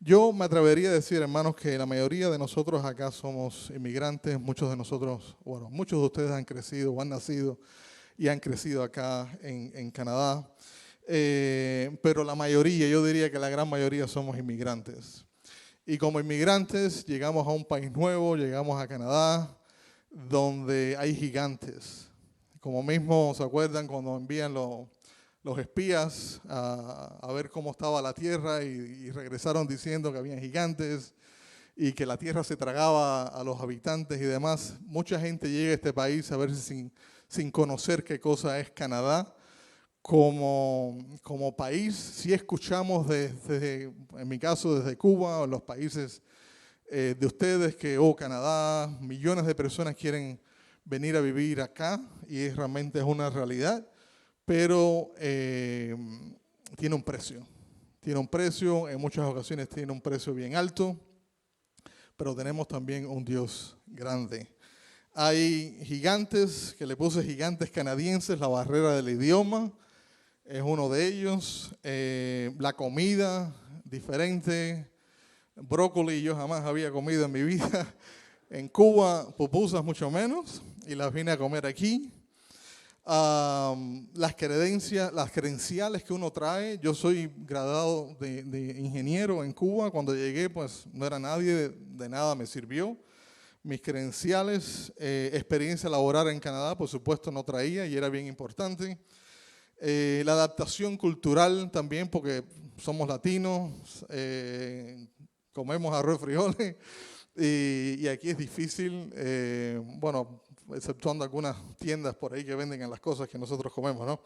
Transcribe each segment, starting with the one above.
Yo me atrevería a decir, hermanos, que la mayoría de nosotros acá somos inmigrantes. Muchos de nosotros, bueno, muchos de ustedes han crecido o han nacido y han crecido acá en Canadá. Pero la mayoría, yo diría que la gran mayoría somos inmigrantes. Y como inmigrantes llegamos a un país nuevo, llegamos a Canadá, donde hay gigantes. Como mismo se acuerdan cuando envían los espías a ver cómo estaba la tierra y regresaron diciendo que había gigantes y que la tierra se tragaba a los habitantes y demás. Mucha gente llega a este país a ver sin conocer qué cosa es Canadá. Como país, sí escuchamos desde, en mi caso, desde Cuba o los países de ustedes que, Canadá, millones de personas quieren venir a vivir acá y realmente es una realidad, pero tiene un precio. Tiene un precio, en muchas ocasiones tiene un precio bien alto, pero tenemos también un Dios grande. Hay gigantes, que le puse gigantes canadienses, la barrera del idioma es uno de ellos. La comida, diferente. Brócoli yo jamás había comido en mi vida. En Cuba, pupusas mucho menos, y las vine a comer aquí. Las credenciales que uno trae. Yo soy graduado de ingeniero en Cuba. Cuando llegué, pues no era nadie, de nada me sirvió. Mis credenciales, experiencia laboral en Canadá, por supuesto, no traía y era bien importante. La adaptación cultural también, porque somos latinos, comemos arroz y frijoles, y aquí es difícil, bueno, exceptuando algunas tiendas por ahí que venden las cosas que nosotros comemos, ¿no?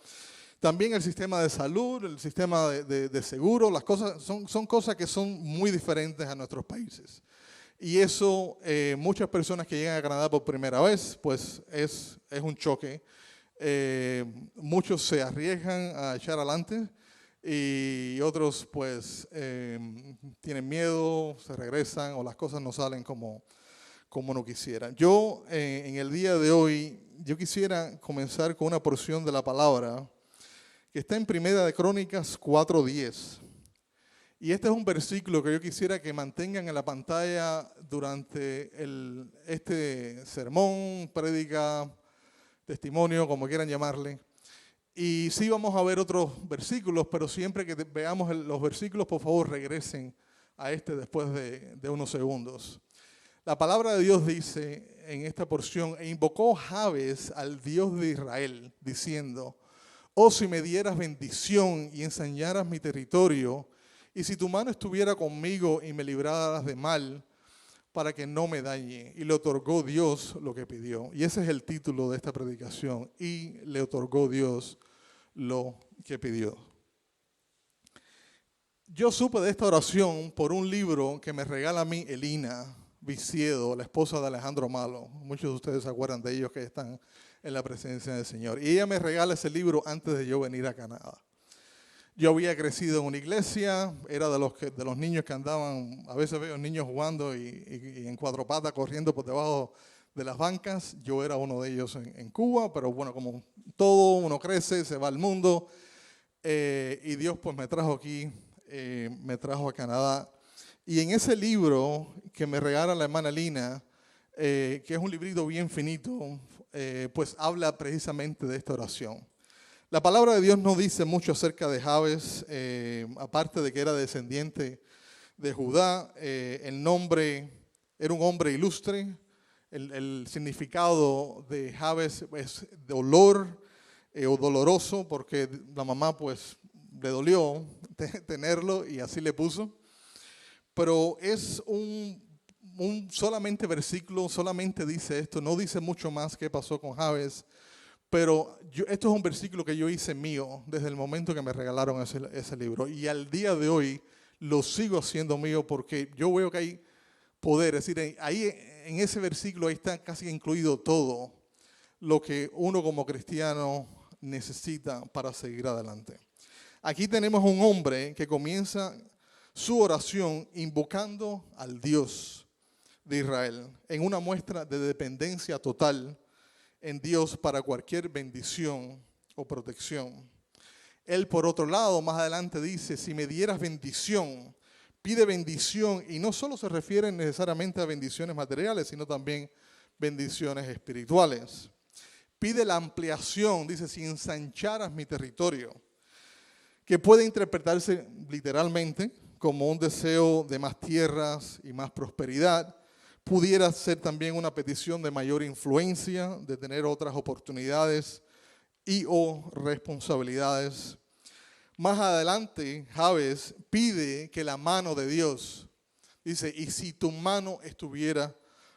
También el sistema de salud, el sistema de seguro, las cosas son cosas que son muy diferentes a nuestros países. Y eso, muchas personas que llegan a Canadá por primera vez, pues es un choque. Muchos se arriesgan a echar adelante y otros pues tienen miedo, se regresan o las cosas no salen como no quisieran. Yo en el día de hoy, yo quisiera comenzar con una porción de la palabra que está en Primera de Crónicas 4:10. Y este es un versículo que yo quisiera que mantengan en la pantalla durante este sermón, prédica, testimonio, como quieran llamarle. Y sí vamos a ver otros versículos, pero siempre que veamos los versículos, por favor, regresen a después de unos segundos. La palabra de Dios dice en esta porción: e invocó Jabes al Dios de Israel, diciendo: oh, si me dieras bendición y ensañaras mi territorio, y si tu mano estuviera conmigo y me libraras de mal, para que no me dañe. Y le otorgó Dios lo que pidió. Y ese es el título de esta predicación. Y le otorgó Dios lo que pidió. Yo supe de esta oración por un libro que me regala a mí Elina Viciedo, la esposa de Alejandro Malo. Muchos de ustedes se acuerdan de ellos que están en la presencia del Señor. Y ella me regala ese libro antes de yo venir a Canadá. Yo había crecido en una iglesia, era de los niños que andaban, a veces veo niños jugando y en cuatro patas corriendo por debajo de las bancas. Yo era uno de ellos en Cuba, pero bueno, como todo, uno crece, se va al mundo, y Dios pues me trajo aquí, me trajo a Canadá. Y en ese libro que me regala la hermana Lina, que es un librito bien finito, pues habla precisamente de esta oración. La palabra de Dios no dice mucho acerca de Jabes, aparte de que era descendiente de Judá. El nombre era un hombre ilustre. El significado de Jabes es dolor o doloroso, porque la mamá pues le dolió tenerlo y así le puso. Pero es un solamente versículo, solamente dice esto, no dice mucho más qué pasó con Jabes. Pero esto es un versículo que yo hice mío desde el momento que me regalaron ese libro. Y al día de hoy lo sigo haciendo mío porque yo veo que hay poder. Es decir, ahí en ese versículo ahí está casi incluido todo lo que uno como cristiano necesita para seguir adelante. Aquí tenemos un hombre que comienza su oración invocando al Dios de Israel en una muestra de dependencia total en Dios para cualquier bendición o protección. Él, por otro lado, más adelante dice: si me dieras bendición, Pide bendición y no solo se refiere necesariamente a bendiciones materiales, sino también bendiciones espirituales. Pide la ampliación, dice, si ensancharas mi territorio, que puede interpretarse literalmente como un deseo de más tierras y más prosperidad. Pudiera ser también una petición de mayor influencia, de tener otras oportunidades y o responsabilidades. Más adelante, Jabes pide que la mano de Dios, dice, y si tu mano estuviera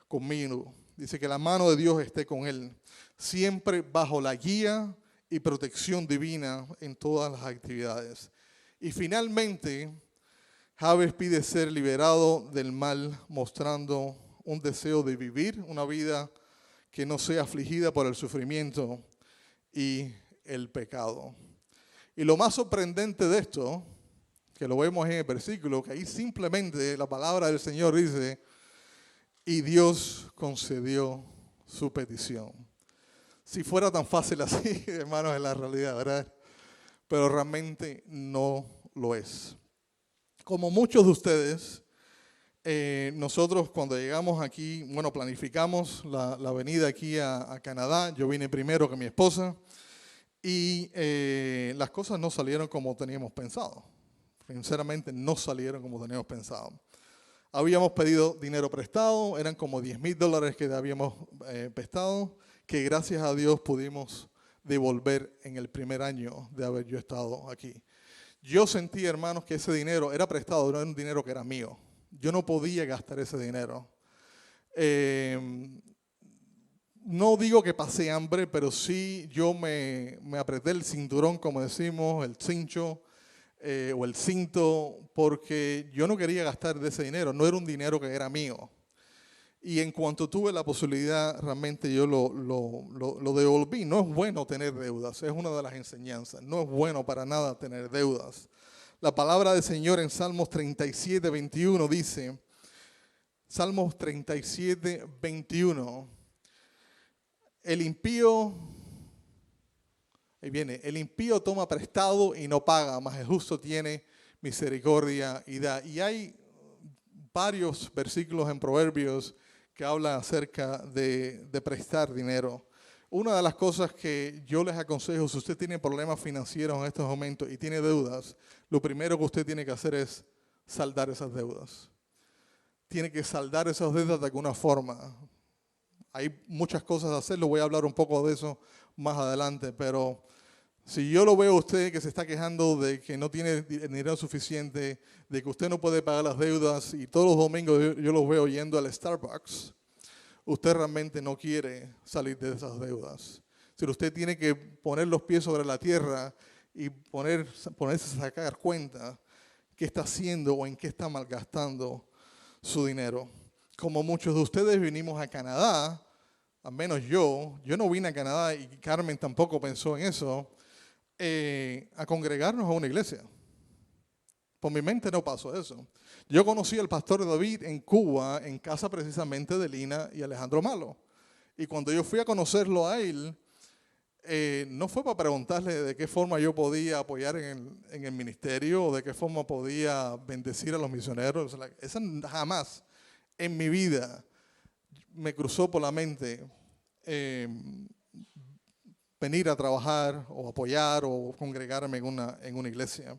conmigo, dice que la mano de Dios esté con él, siempre bajo la guía y protección divina en todas las actividades. Y finalmente, Jabes pide ser liberado del mal, mostrando un deseo de vivir una vida que no sea afligida por el sufrimiento y el pecado. Y lo más sorprendente de esto, que lo vemos en el versículo, que ahí simplemente la palabra del Señor dice, y Dios concedió su petición. Si fuera tan fácil así, hermanos, es la realidad, ¿verdad? Pero realmente no lo es. Como muchos de ustedes, nosotros cuando llegamos aquí, bueno, planificamos la venida aquí a Canadá. Yo vine primero que mi esposa y las cosas no salieron como teníamos pensado. Sinceramente, no salieron como teníamos pensado. Habíamos pedido dinero prestado, eran como $10,000 que habíamos prestado, que gracias a Dios pudimos devolver en el primer año de haber yo estado aquí. Yo sentí, hermanos, que ese dinero era prestado, no era un dinero que era mío. Yo no podía gastar ese dinero. No digo que pasé hambre, pero sí yo me apreté el cinturón, como decimos, el cincho o el cinto, porque yo no quería gastar de ese dinero. No era un dinero que era mío. Y en cuanto tuve la posibilidad, realmente yo lo devolví. No es bueno tener deudas, es una de las enseñanzas. No es bueno para nada tener deudas. La palabra del Señor en Salmos 37, 21 dice, Salmos 37, 21, el impío toma prestado y no paga, mas el justo tiene misericordia y da. Y hay varios versículos en Proverbios que hablan acerca de prestar dinero. Una de las cosas que yo les aconsejo, si usted tiene problemas financieros en estos momentos y tiene deudas, lo primero que usted tiene que hacer es saldar esas deudas. Tiene que saldar esas deudas de alguna forma. Hay muchas cosas a hacer, voy a hablar un poco de eso más adelante, pero si yo lo veo a usted que se está quejando de que no tiene dinero suficiente, de que usted no puede pagar las deudas y todos los domingos yo los veo yendo al Starbucks, usted realmente no quiere salir de esas deudas. Si usted tiene que poner los pies sobre la tierra y ponerse a sacar cuenta qué está haciendo o en qué está malgastando su dinero. Como muchos de ustedes vinimos a Canadá, al menos yo no vine a Canadá y Carmen tampoco pensó en eso, a congregarnos a una iglesia. Por mi mente no pasó eso. Yo conocí al pastor David en Cuba, en casa precisamente de Lina y Alejandro Malo. Y cuando yo fui a conocerlo a él, no fue para preguntarle de qué forma yo podía apoyar en el ministerio o de qué forma podía bendecir a los misioneros. Eso jamás en mi vida me cruzó por la mente venir a trabajar o apoyar o congregarme en una iglesia.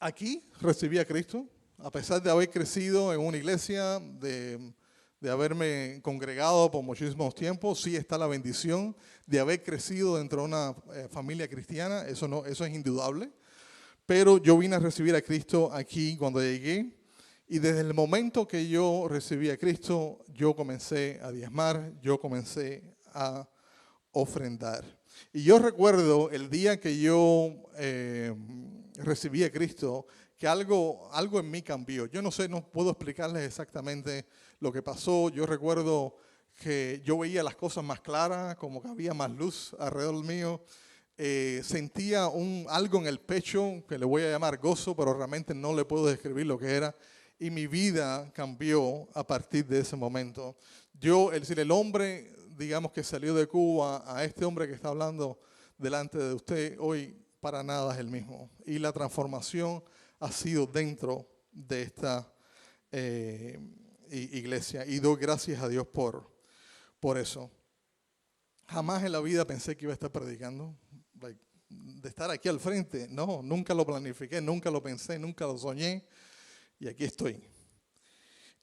Aquí recibí a Cristo, a pesar de haber crecido en una iglesia, de haberme congregado por muchísimos tiempos, sí está la bendición de haber crecido dentro de una familia cristiana, eso es indudable. Pero yo vine a recibir a Cristo aquí cuando llegué y desde el momento que yo recibí a Cristo, yo comencé a diezmar, yo comencé a ofrendar. Y yo recuerdo el día que yo recibí a Cristo, que algo en mí cambió. Yo no sé, no puedo explicarles exactamente lo que pasó. Yo recuerdo que yo veía las cosas más claras, como que había más luz alrededor mío. Sentía algo en el pecho que le voy a llamar gozo, pero realmente no le puedo describir lo que era. Y mi vida cambió a partir de ese momento. El hombre, digamos, que salió de Cuba a este hombre que está hablando delante de usted hoy, para nada es el mismo. Y la transformación ha sido dentro de esta iglesia. Y doy gracias a Dios por eso. Jamás en la vida pensé que iba a estar predicando. De estar aquí al frente, no, nunca lo planifiqué, nunca lo pensé, nunca lo soñé. Y aquí estoy.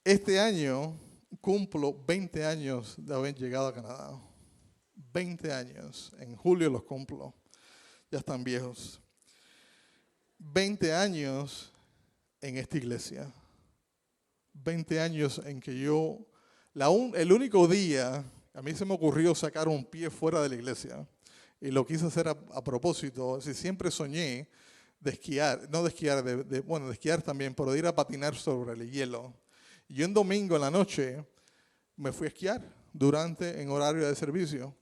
Este año cumplo 20 años de haber llegado a Canadá. 20 años. En julio los cumplo. Ya están viejos. 20 años en esta iglesia. 20 años en que el único día, a mí se me ocurrió sacar un pie fuera de la iglesia. Y lo quise hacer a propósito. Siempre soñé de esquiar, no de esquiar, de esquiar también, pero de ir a patinar sobre el hielo. Y un domingo en la noche me fui a esquiar en horario de servicio.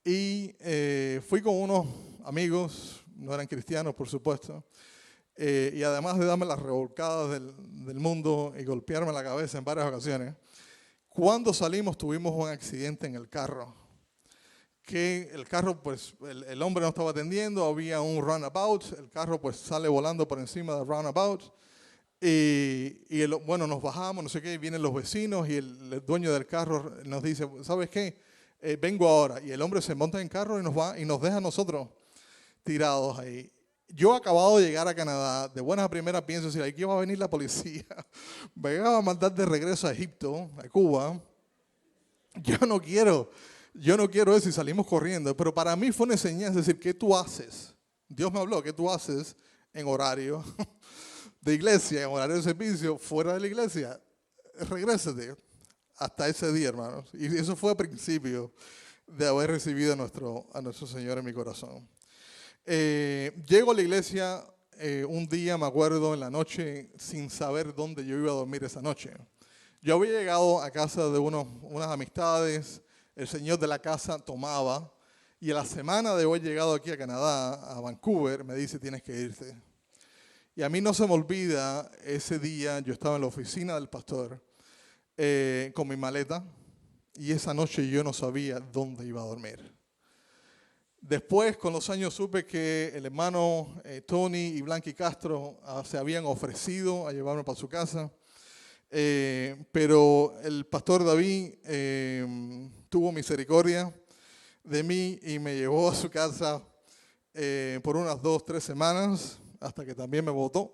Y fui con unos amigos, no eran cristianos por supuesto, y además de darme las revolcadas del mundo y golpearme la cabeza en varias ocasiones, cuando salimos tuvimos un accidente en el carro. Que el carro, pues, el hombre no estaba atendiendo, había un roundabout, el carro pues sale volando por encima del roundabout, nos bajamos, no sé qué, vienen los vecinos y el dueño del carro nos dice, ¿sabes qué? Vengo ahora. Y el hombre se monta en el carro y nos deja a nosotros tirados ahí. Yo acabado de llegar a Canadá, de buenas a primeras pienso, si aquí va a venir la policía, me va a mandar de regreso a Egipto, a Cuba, yo no quiero eso y salimos corriendo. Pero para mí fue una enseñanza, es decir, ¿qué tú haces? Dios me habló, ¿qué tú haces en horario de iglesia, en horario de servicio, fuera de la iglesia? Regrésate hasta ese día, hermanos. Y eso fue a principio de haber recibido a nuestro Señor en mi corazón. Llego a la iglesia un día, me acuerdo, en la noche, sin saber dónde yo iba a dormir esa noche. Yo había llegado a casa de unas amistades. El señor de la casa tomaba, y a la semana de haber llegado aquí a Canadá, a Vancouver, me dice, tienes que irte. Y a mí no se me olvida, ese día yo estaba en la oficina del pastor con mi maleta, y esa noche yo no sabía dónde iba a dormir. Después, con los años, supe que el hermano Tony y Blanqui Castro se habían ofrecido a llevarme para su casa. Pero el pastor David tuvo misericordia de mí y me llevó a su casa por unas 2 o 3 semanas, hasta que también me botó.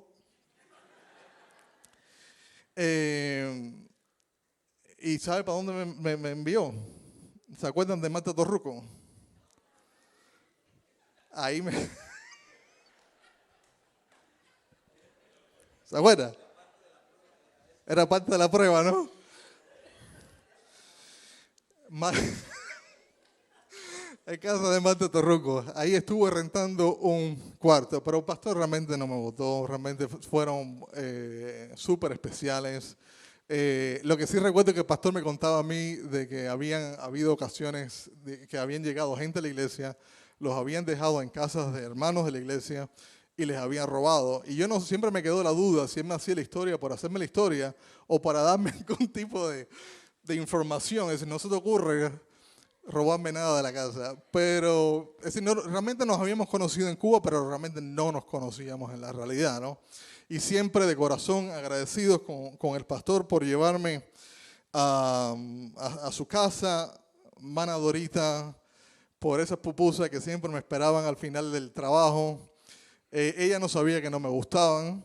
¿Y sabe para dónde me envió? ¿Se acuerdan de Mata Torruco? Ahí me... ¿Se acuerdan? Era parte de la prueba, ¿no? En casa de Mate Torruco. Ahí estuve rentando un cuarto, pero el pastor realmente no me votó, realmente fueron súper especiales. Lo que sí recuerdo es que el pastor me contaba a mí de que habían habido ocasiones que habían llegado gente a la iglesia, los habían dejado en casas de hermanos de la iglesia y les habían robado. Y yo siempre me quedó la duda si él me hacía la historia por hacerme la historia o para darme algún tipo de información. Es decir, no se te ocurre robarme nada de la casa. Pero es decir, realmente nos habíamos conocido en Cuba, pero realmente no nos conocíamos en la realidad, ¿no? Y siempre de corazón agradecidos con el pastor por llevarme a su casa, Mana Dorita, por esas pupusas que siempre me esperaban al final del trabajo. Ella no sabía que no me gustaban,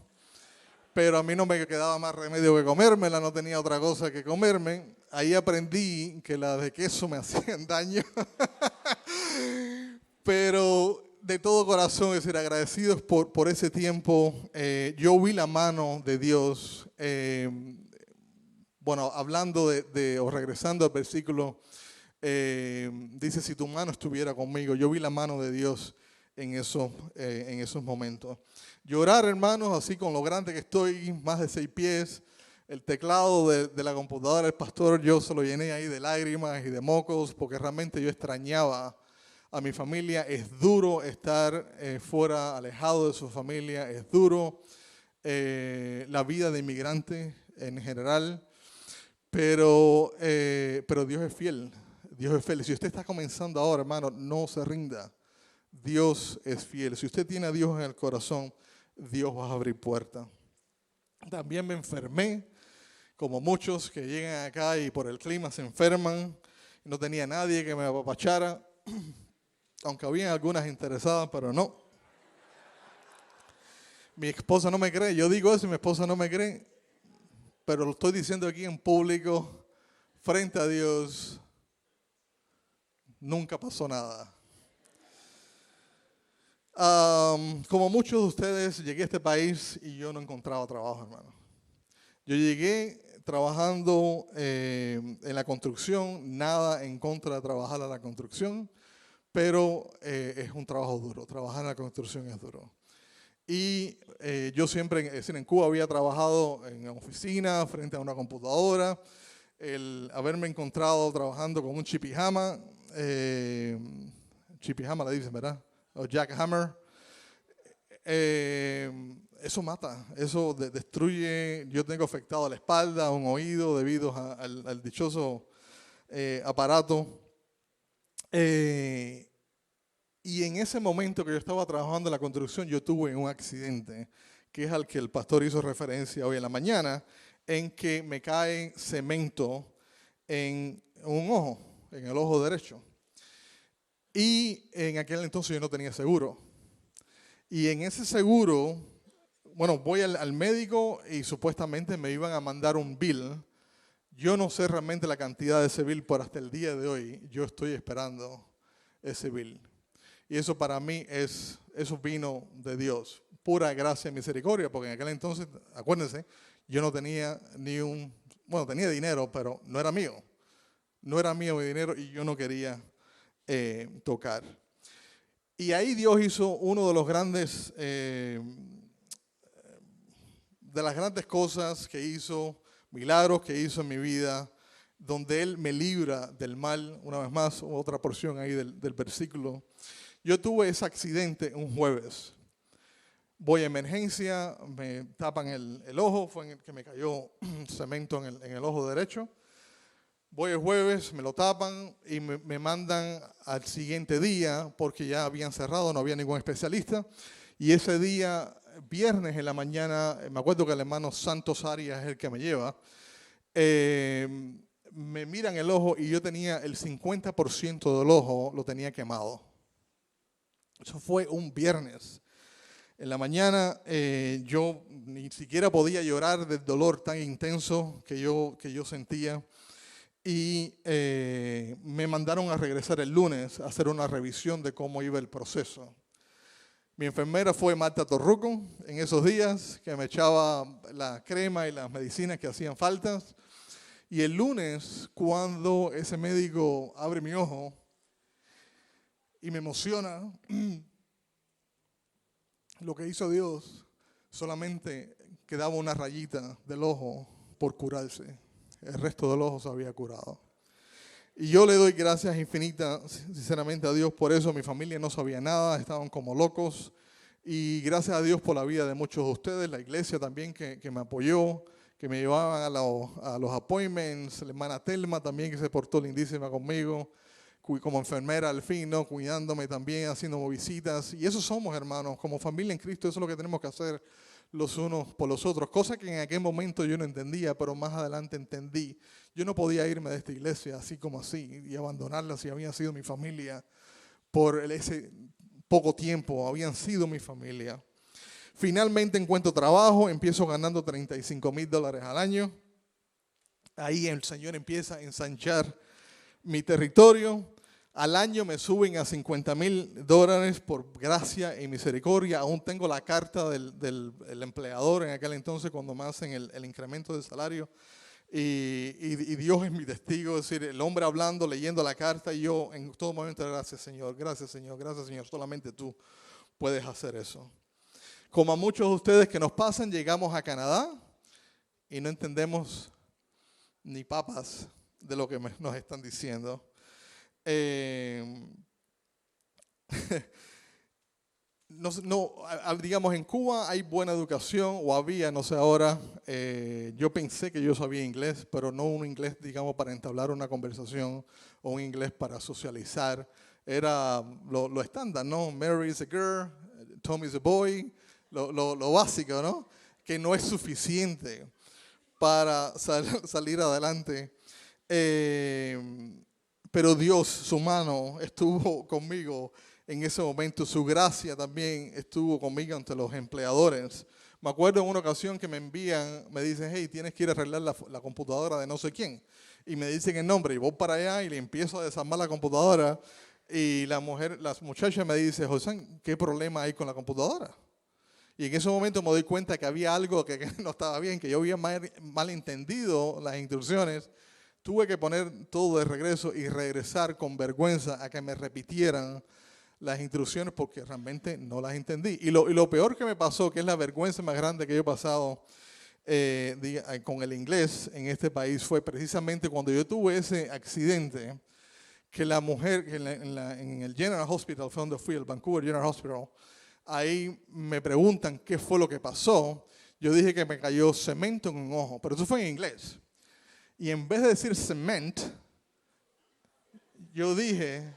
pero a mí no me quedaba más remedio que comérmela, no tenía otra cosa que comerme. Ahí aprendí que las de queso me hacían daño. Pero de todo corazón, es decir, agradecidos por ese tiempo. Yo vi la mano de Dios. Hablando o regresando al versículo, dice, si tu mano estuviera conmigo, yo vi la mano de Dios en esos momentos. Llorar, hermanos, así con lo grande que estoy, más de 6 pies, el teclado de la computadora del pastor, yo se lo llené ahí de lágrimas y de mocos, porque realmente yo extrañaba a mi familia. Es duro estar fuera, alejado de su familia, es duro la vida de inmigrante en general, pero Dios es fiel, Dios es fiel. Si usted está comenzando ahora, hermano, no se rinda. Dios es fiel. Si usted tiene a Dios en el corazón, Dios va a abrir puertas. También me enfermé, como muchos que llegan acá y por el clima se enferman. No tenía nadie que me apapachara, aunque había algunas interesadas, pero no. Mi esposa no me cree, yo digo eso y mi esposa no me cree, pero lo estoy diciendo aquí en público, frente a Dios, nunca pasó nada. Como muchos de ustedes, llegué a este país y yo no encontraba trabajo, hermano. Yo llegué trabajando en la construcción, nada en contra de trabajar en la construcción, pero es un trabajo duro, trabajar en la construcción es duro. Y yo siempre, es decir, en Cuba había trabajado en oficina, frente a una computadora, el haberme encontrado trabajando con un chipijama, chipijama le dicen, ¿verdad? O jackhammer, eso mata, eso destruye. Yo tengo afectado la espalda, un oído debido al dichoso aparato. Y en ese momento que yo estaba trabajando en la construcción, yo tuve un accidente, que es al que el pastor hizo referencia hoy en la mañana, en que me cae cemento en un ojo, en el ojo derecho. Y en aquel entonces yo no tenía seguro. Y en ese seguro, bueno, voy al médico y supuestamente me iban a mandar un bill. Yo no sé realmente la cantidad de ese bill, pero hasta el día de hoy yo estoy esperando ese bill. Y eso para mí eso vino de Dios, pura gracia y misericordia, porque en aquel entonces, acuérdense, yo no tenía tenía dinero, pero no era mío. No era mío mi dinero y yo no quería tocar. Y ahí Dios hizo uno de los grandes, de las grandes cosas que hizo, milagros que hizo en mi vida, donde Él me libra del mal. Una vez más, otra porción ahí del versículo. Yo tuve ese accidente un jueves. Voy a emergencia, me tapan el ojo, fue en el que me cayó cemento en el ojo derecho. Voy el jueves, me lo tapan y me mandan al siguiente día porque ya habían cerrado, no había ningún especialista. Y ese día, viernes en la mañana, me acuerdo que el hermano Santos Arias es el que me lleva, me miran el ojo y yo tenía el 50% del ojo, lo tenía quemado. Eso fue un viernes. En la mañana yo ni siquiera podía llorar del dolor tan intenso que yo sentía. Y me mandaron a regresar el lunes a hacer una revisión de cómo iba el proceso. Mi enfermera fue Marta Torruco en esos días, que me echaba la crema y las medicinas que hacían falta. Y el lunes, cuando ese médico abre mi ojo y me emociona, lo que hizo Dios, solamente quedaba una rayita del ojo por curarse. El resto del ojo se había curado. Y yo le doy gracias infinitas, sinceramente, a Dios por eso. Mi familia no sabía nada, estaban como locos. Y gracias a Dios por la vida de muchos de ustedes, la iglesia también que me apoyó, que me llevaban a los appointments, la hermana Telma también que se portó lindísima conmigo, como enfermera al fin, ¿no? Cuidándome también, haciendo visitas. Y eso somos, hermanos, como familia en Cristo, eso es lo que tenemos que hacer los unos por los otros, cosa que en aquel momento yo no entendía, pero más adelante entendí. Yo no podía irme de esta iglesia así como así y abandonarla si había sido mi familia por ese poco tiempo, habían sido mi familia. Finalmente encuentro trabajo, empiezo ganando $35,000 al año. Ahí el Señor empieza a ensanchar mi territorio. Al año me suben a $50,000 por gracia y misericordia. Aún tengo la carta del empleador en aquel entonces cuando me hacen el incremento de salario. Y Dios es mi testigo, es decir, el hombre hablando, leyendo la carta y yo en todo momento, gracias Señor, gracias Señor, gracias Señor. Solamente tú puedes hacer eso. Como a muchos de ustedes que nos pasan, llegamos a Canadá y no entendemos ni papas de lo que nos están diciendo. Digamos, en Cuba hay buena educación, o había, no sé ahora. Yo pensé que yo sabía inglés, pero no un inglés, digamos, para entablar una conversación o un inglés para socializar. Era lo estándar, ¿no? Mary is a girl, Tom is a boy, lo básico, ¿no? Que no es suficiente para salir adelante. Pero Dios, su mano estuvo conmigo en ese momento. Su gracia también estuvo conmigo ante los empleadores. Me acuerdo en una ocasión que me dicen, hey, tienes que ir a arreglar la computadora de no sé quién. Y me dicen el nombre y voy para allá y le empiezo a desarmar la computadora. Y la muchacha me dice, José, ¿qué problema hay con la computadora? Y en ese momento me doy cuenta que había algo que no estaba bien, que yo había mal entendido las instrucciones. Tuve que poner todo de regreso y regresar con vergüenza a que me repitieran las instrucciones porque realmente no las entendí. Y lo peor que me pasó, que es la vergüenza más grande que yo he pasado con el inglés en este país, fue precisamente cuando yo tuve ese accidente que la mujer en el General Hospital, fue donde fui, el Vancouver General Hospital, ahí me preguntan qué fue lo que pasó. Yo dije que me cayó cemento en un ojo, pero eso fue en inglés. Y en vez de decir cement, yo dije,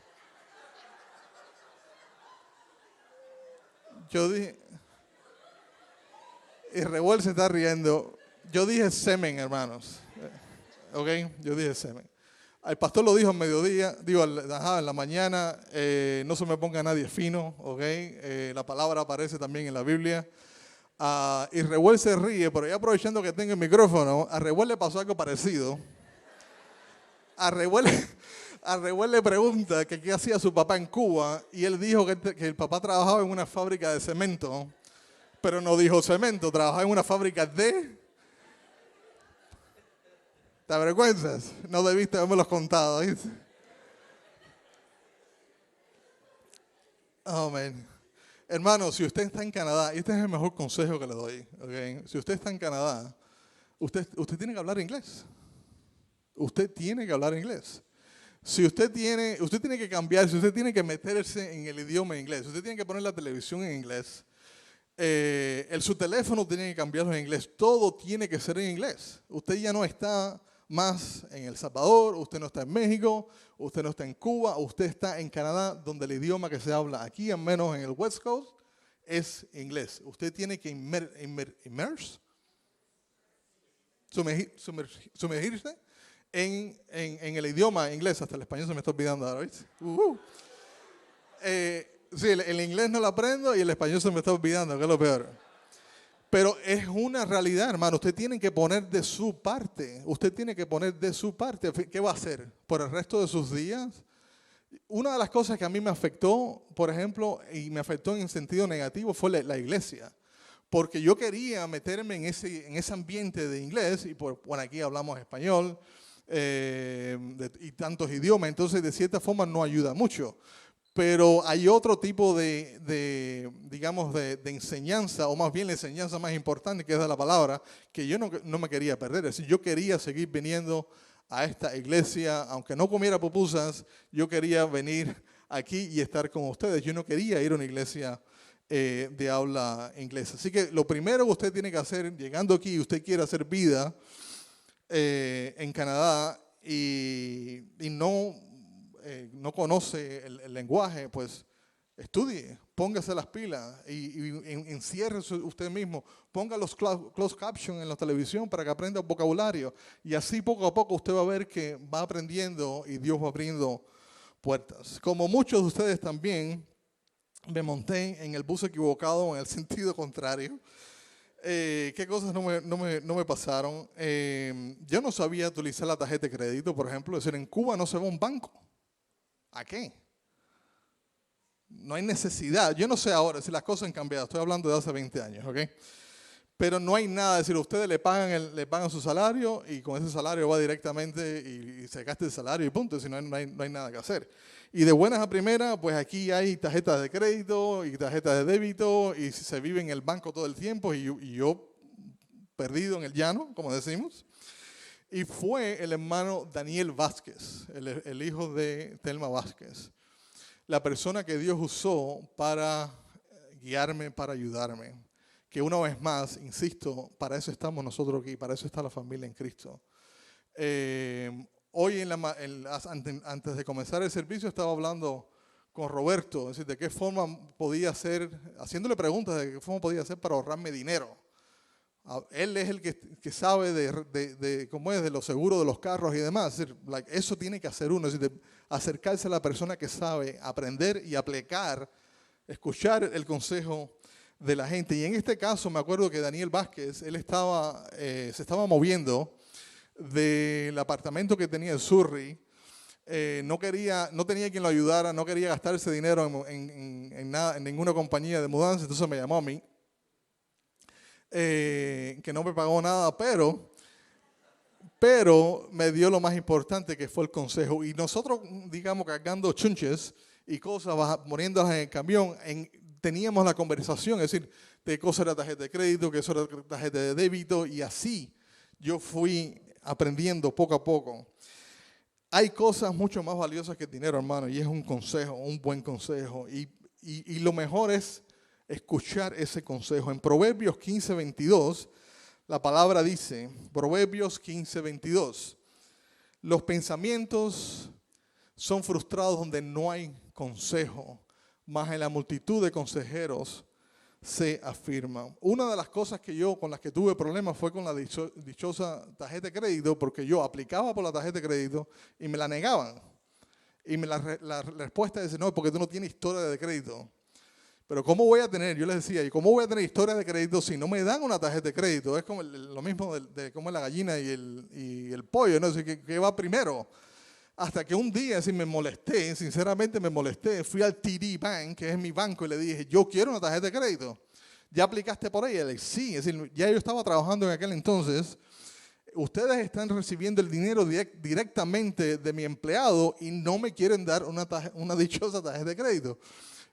y Revuel se está riendo, yo dije semen, hermanos. ¿Ok? Yo dije semen. El pastor lo dijo al mediodía, en la mañana, no se me ponga nadie fino, ¿ok? La palabra aparece también en la Biblia. Y Revuel se ríe, pero ya aprovechando que tengo el micrófono, a Revuel le pasó algo parecido. A Revuel le pregunta que qué hacía su papá en Cuba y él dijo que el papá trabajaba en una fábrica de cemento, pero no dijo cemento, trabajaba en una fábrica de... ¿Te avergüenzas? No debiste haberme contado, ¿viste? Amén. Hermano, si usted está en Canadá, y este es el mejor consejo que le doy, ¿okay? Si usted está en Canadá, usted tiene que hablar inglés. Usted tiene que hablar inglés. Si usted tiene que cambiarse, usted tiene que meterse en el idioma inglés, usted tiene que poner la televisión en inglés, su teléfono tiene que cambiarlo en inglés, todo tiene que ser en inglés. Usted ya no está más en El Salvador, usted no está en México, usted no está en Cuba, usted está en Canadá, donde el idioma que se habla aquí, al menos en el West Coast, es inglés. Usted tiene que sumergirse en el idioma inglés. Hasta el español se me está olvidando ahora, ¿viste? Sí, el inglés no lo aprendo y el español se me está olvidando, que es lo peor. Pero es una realidad, hermano. Usted tiene que poner de su parte. Usted tiene que poner de su parte. ¿Qué va a hacer por el resto de sus días? Una de las cosas que a mí me afectó, por ejemplo, y me afectó en sentido negativo, fue la iglesia. Porque yo quería meterme en ese ambiente de inglés, y por aquí hablamos español y tantos idiomas, entonces de cierta forma no ayuda mucho. Pero hay otro tipo digamos, de enseñanza, o más bien la enseñanza más importante, que es de la palabra, que yo no me quería perder. Es decir, yo quería seguir viniendo a esta iglesia, aunque no comiera pupusas, yo quería venir aquí y estar con ustedes. Yo no quería ir a una iglesia de habla inglesa. Así que lo primero que usted tiene que hacer, llegando aquí, usted quiere hacer vida en Canadá y no conoce el lenguaje, pues estudie, póngase las pilas y enciérrese usted mismo. Ponga los closed captions en la televisión para que aprenda el vocabulario. Y así poco a poco usted va a ver que va aprendiendo y Dios va abriendo puertas. Como muchos de ustedes también, me monté en el bus equivocado en el sentido contrario. ¿Qué cosas no me pasaron? Yo no sabía utilizar la tarjeta de crédito, por ejemplo. Es decir, en Cuba no se va a un banco. ¿A qué? No hay necesidad. Yo no sé ahora si las cosas han cambiado. Estoy hablando de hace 20 años, ¿ok? Pero no hay nada. Es decir, ustedes le pagan su salario y con ese salario va directamente y se gasta el salario y punto. Si no hay nada que hacer. Y de buenas a primeras, pues aquí hay tarjetas de crédito y tarjetas de débito y se vive en el banco todo el tiempo y yo perdido en el llano, como decimos. Y fue el hermano Daniel Vázquez, el hijo de Telma Vázquez, la persona que Dios usó para guiarme, para ayudarme. Que una vez más, insisto, para eso estamos nosotros aquí, para eso está la familia en Cristo. Hoy, antes de comenzar el servicio, estaba hablando con Roberto, es decir, de qué forma podía hacer, haciéndole preguntas de qué forma podía hacer para ahorrarme dinero. Él es el que sabe de cómo es, de los seguros de los carros y demás. Es decir, eso tiene que hacer uno, es decir, acercarse a la persona que sabe, aprender y aplicar, escuchar el consejo de la gente. Y en este caso me acuerdo que Daniel Vázquez, él se estaba moviendo del apartamento que tenía en Surrey. No tenía quien lo ayudara, no quería gastarse dinero en nada, en ninguna compañía de mudanza, entonces me llamó a mí, que no me pagó nada, pero me dio lo más importante, que fue el consejo. Y nosotros, digamos, cargando chunches y cosas, poniéndolas en el camión, teníamos la conversación, es decir, de qué cosa era tarjeta de crédito, qué cosa era tarjeta de débito, y así yo fui aprendiendo poco a poco. Hay cosas mucho más valiosas que el dinero, hermano, y es un consejo, un buen consejo. Y lo mejor es escuchar ese consejo. En Proverbios 15:22, la palabra dice, Proverbios 15:22, los pensamientos son frustrados donde no hay consejo, mas en la multitud de consejeros se afirma. Una de las cosas con las que tuve problemas fue con la dichosa tarjeta de crédito, porque yo aplicaba por la tarjeta de crédito y me la negaban. Y la respuesta es, no, porque tú no tienes historia de crédito. Pero ¿cómo voy a tener? Yo les decía, ¿y cómo voy a tener historia de crédito si no me dan una tarjeta de crédito? Es como lo mismo de cómo es la gallina y el pollo, ¿no? ¿Qué va primero? Hasta que un día, me molesté, sinceramente me molesté, fui al TD Bank, que es mi banco, y le dije, yo quiero una tarjeta de crédito. ¿Ya aplicaste por ella? Le dije, sí, es decir, ya yo estaba trabajando en aquel entonces. Ustedes están recibiendo el dinero directamente de mi empleado y no me quieren dar una dichosa tarjeta de crédito.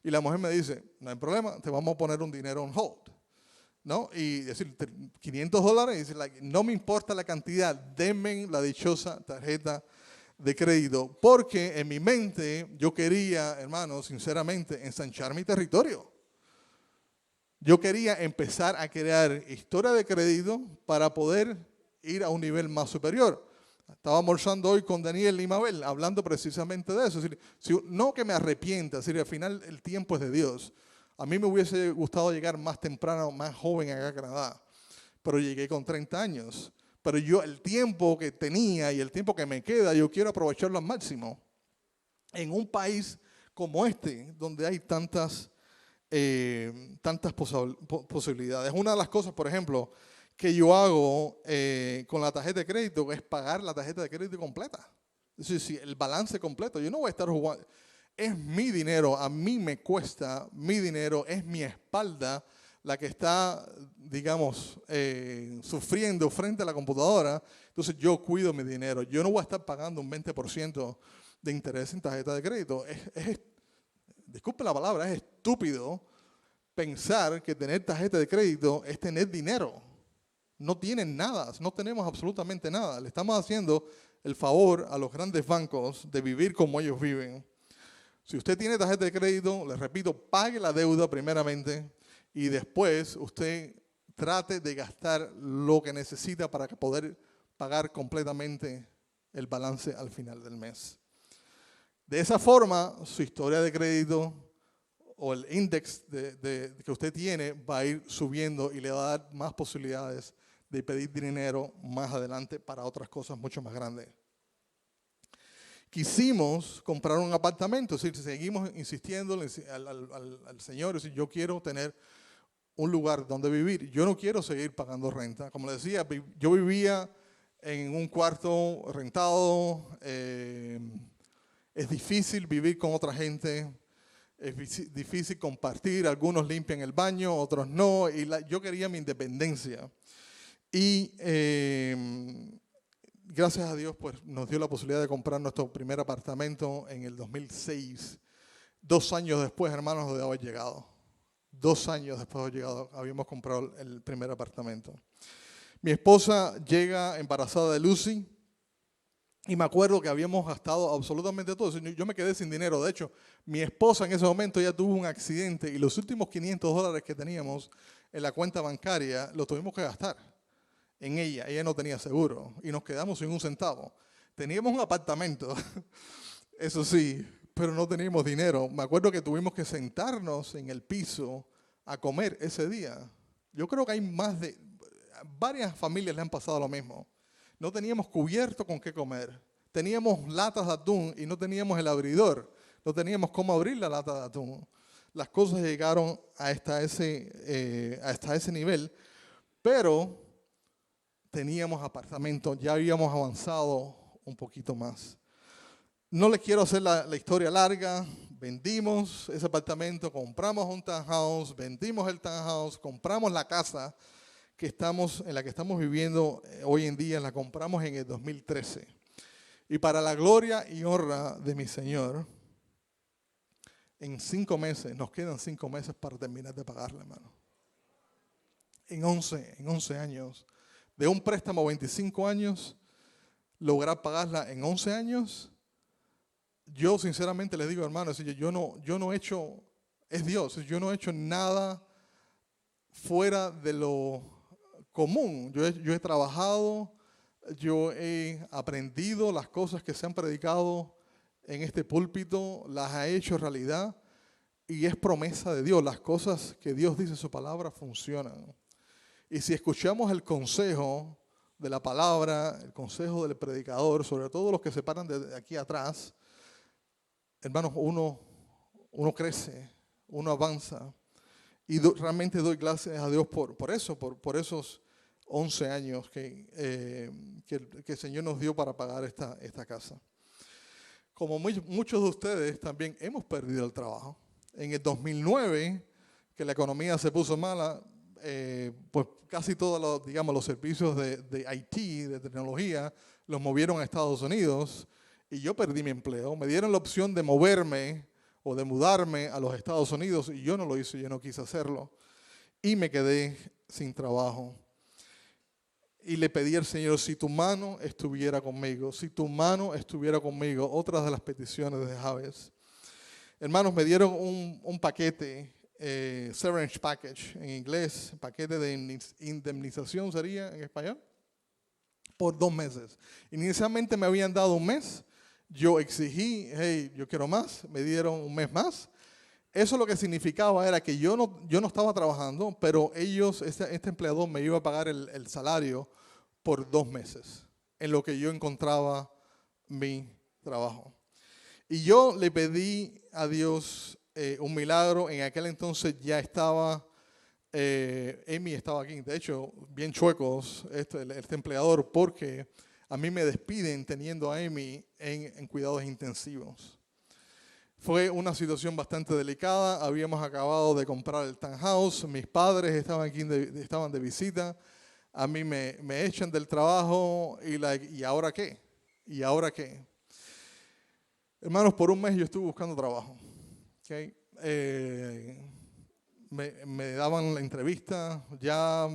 Y la mujer me dice, no hay problema, te vamos a poner un dinero on hold, ¿no? Y decir, $500, y decir, no me importa la cantidad, denme la dichosa tarjeta de crédito, porque en mi mente yo quería, hermano, sinceramente, ensanchar mi territorio. Yo quería empezar a crear historia de crédito para poder ir a un nivel más superior. Estaba almorzando hoy con Daniel y Mabel, hablando precisamente de eso. Es decir, no que me arrepienta, es decir, al final el tiempo es de Dios. A mí me hubiese gustado llegar más temprano, más joven acá a Canadá, pero llegué con 30 años. Pero yo el tiempo que tenía y el tiempo que me queda, yo quiero aprovecharlo al máximo. En un país como este, donde hay tantas posibilidades. Una de las cosas, por ejemplo, que yo hago con la tarjeta de crédito es pagar la tarjeta de crédito completa. Es decir, el balance completo. Yo no voy a estar jugando. Es mi dinero, a mí me cuesta mi dinero, es mi espalda la que está, digamos, sufriendo frente a la computadora. Entonces yo cuido mi dinero. Yo no voy a estar pagando un 20% de interés en tarjeta de crédito. Disculpe la palabra, es estúpido pensar que tener tarjeta de crédito es tener dinero. No tienen nada, no tenemos absolutamente nada. Le estamos haciendo el favor a los grandes bancos de vivir como ellos viven. Si usted tiene tarjeta de crédito, les repito, pague la deuda primeramente y después usted trate de gastar lo que necesita para poder pagar completamente el balance al final del mes. De esa forma, su historia de crédito o el índice que usted tiene va a ir subiendo y le va a dar más posibilidades de pedir dinero más adelante para otras cosas mucho más grandes. Quisimos comprar un apartamento, es decir, seguimos insistiendo al Señor, es decir, yo quiero tener un lugar donde vivir, yo no quiero seguir pagando renta. Como le decía, yo vivía en un cuarto rentado, es difícil vivir con otra gente, es difícil compartir, algunos limpian el baño, otros no, y yo quería mi independencia. Y gracias a Dios, pues nos dio la posibilidad de comprar nuestro primer apartamento en el 2006. 2 años después, hermanos, de haber llegado. 2 años después de haber llegado, habíamos comprado el primer apartamento. Mi esposa llega embarazada de Lucy y me acuerdo que habíamos gastado absolutamente todo. Yo me quedé sin dinero. De hecho, mi esposa en ese momento ya tuvo un accidente y los últimos $500 que teníamos en la cuenta bancaria los tuvimos que gastar en ella. Ella no tenía seguro y nos quedamos sin un centavo. Teníamos un apartamento, eso sí, pero no teníamos dinero. Me acuerdo que tuvimos que sentarnos en el piso a comer ese día. Yo creo que hay varias familias le han pasado lo mismo. No teníamos cubierto con qué comer. Teníamos latas de atún y no teníamos el abridor. No teníamos cómo abrir la lata de atún. Las cosas llegaron hasta ese nivel, pero teníamos apartamento, ya habíamos avanzado un poquito más. No les quiero hacer la historia larga. Vendimos ese apartamento, compramos un townhouse, vendimos el townhouse, compramos la casa en la que estamos viviendo hoy en día, la compramos en el 2013. Y para la gloria y honra de mi Señor, en 5 meses, nos quedan 5 meses para terminar de pagarla, hermano. En 11 años, de un préstamo 25 años, lograr pagarla en 11 años. Yo sinceramente les digo, hermano, yo no he hecho, es Dios, yo no he hecho nada fuera de lo común. Yo he trabajado, yo he aprendido las cosas que se han predicado en este púlpito, las ha hecho realidad y es promesa de Dios. Las cosas que Dios dice en su palabra funcionan. Y si escuchamos el consejo de la palabra, el consejo del predicador, sobre todo los que se paran de aquí atrás, hermanos, uno crece, uno avanza. Y realmente doy gracias a Dios por esos 11 años que el Señor nos dio para pagar esta casa. Como muchos de ustedes también hemos perdido el trabajo. En el 2009, que la economía se puso mala, pues casi todos los servicios de IT, de tecnología, los movieron a Estados Unidos y yo perdí mi empleo. Me dieron la opción de moverme o de mudarme a los Estados Unidos y yo no lo hice, yo no quise hacerlo. Y me quedé sin trabajo. Y le pedí al Señor, si tu mano estuviera conmigo, si tu mano estuviera conmigo, otras de las peticiones de Jabez. Hermanos, me dieron un paquete, severance package en inglés, paquete de indemnización sería en español, por 2 meses. Inicialmente me habían dado 1 mes, yo exigí, hey, yo quiero más, me dieron 1 mes más. Eso lo que significaba era que yo no estaba trabajando, pero este empleador me iba a pagar el salario por 2 meses, en lo que yo encontraba mi trabajo. Y yo le pedí a Dios un milagro. En aquel entonces ya estaba, Amy estaba aquí, de hecho, bien chuecos este empleador, porque a mí me despiden teniendo a Amy en cuidados intensivos. Fue una situación bastante delicada. Habíamos acabado de comprar el townhouse. Mis padres estaban de visita. A mí me echan del trabajo ¿y ahora qué? ¿Y ahora qué? Hermanos, por 1 mes yo estuve buscando trabajo. ¿Okay? Me daban la entrevista. Ya